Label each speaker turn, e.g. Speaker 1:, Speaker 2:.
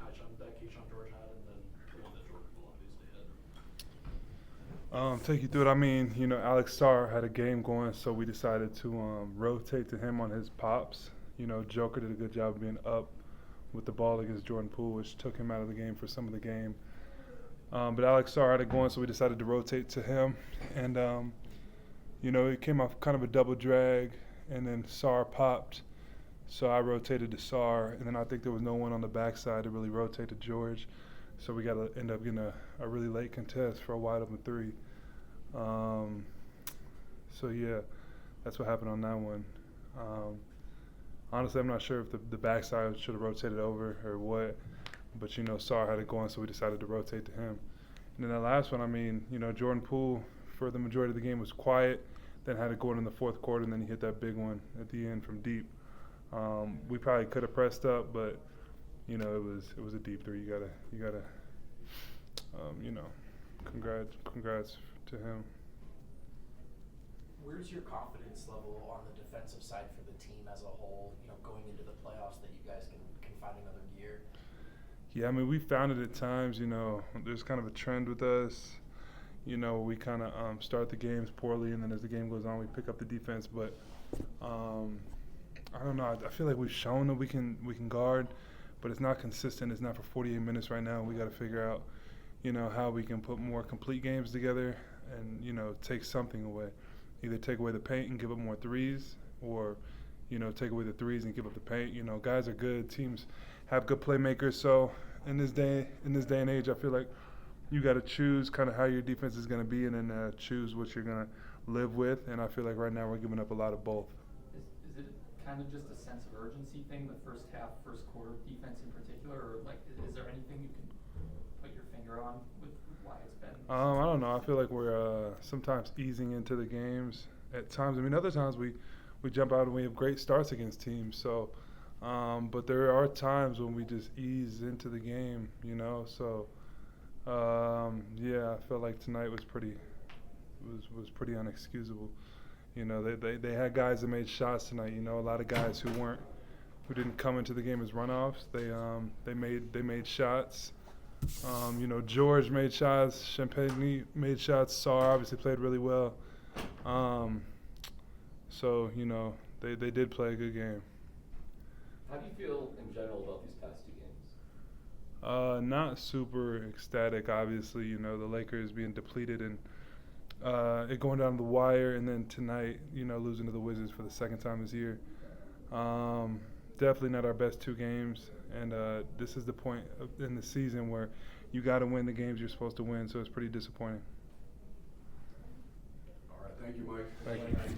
Speaker 1: high jump that Keyshawn George had, and then the one that Jordan Poole obviously had.
Speaker 2: Take you through it. I mean, Alex Sarr had a game going, so we decided to rotate to him on his pops. Joker did a good job of being up with the ball against Jordan Poole, which took him out of the game for some of the game. But Alex Sarr had it going, so we decided to rotate to him. And, it came off kind of a double drag, and then Sarr popped. So I rotated to Sarr, and then I think there was no one on the backside to really rotate to George. So we got to end up getting a really late contest for a wide open three. So, yeah, that's what happened on that one. Honestly, I'm not sure if the backside should have rotated over or what. But, Sarr had it going, so we decided to rotate to him. And then that last one, I mean, Jordan Poole, for the majority of the game, was quiet, then had it going in the fourth quarter, and then he hit that big one at the end from deep. We probably could have pressed up, but, it was a deep three. You gotta, congrats to him.
Speaker 3: Where's your confidence level on the defensive side for the team as a whole, going into the playoffs that you guys can find another gear?
Speaker 2: Yeah, I mean, we found it at times, there's kind of a trend with us. We kind of start the games poorly, and then as the game goes on, we pick up the defense. But I don't know. I feel like we've shown that we can guard, but it's not consistent. It's not for 48 minutes right now. We got to figure out, how we can put more complete games together and, take something away. Either take away the paint and give up more threes, or, take away the threes and give up the paint. Guys are good. Teams have good playmakers. So in this day and age, I feel like you got to choose kind of how your defense is going to be, and then choose what you're going to live with. And I feel like right now we're giving up a lot of both.
Speaker 4: Is it kind of just a sense of urgency thing, the first half, first quarter defense in particular, or is there anything you can put your finger on with why it's been?
Speaker 2: I don't know. I feel like we're sometimes easing into the games at times. I mean, other times we jump out and we have great starts against teams. So, but there are times when we just ease into the game, So, yeah, I felt like tonight was pretty unexcusable. They had guys that made shots tonight. A lot of guys who didn't come into the game as runoffs. They made shots. George made shots. Champagne made shots. Sarr obviously played really well. So they did play a good game.
Speaker 5: How do you feel in general about these past two games?
Speaker 2: Not super ecstatic, obviously. The Lakers being depleted and it going down to the wire, and then tonight, losing to the Wizards for the second time this year. Definitely not our best two games, and this is the point in the season where you got to win the games you're supposed to win, so it's pretty disappointing.
Speaker 6: All right, thank you, Mike.
Speaker 2: Thank you.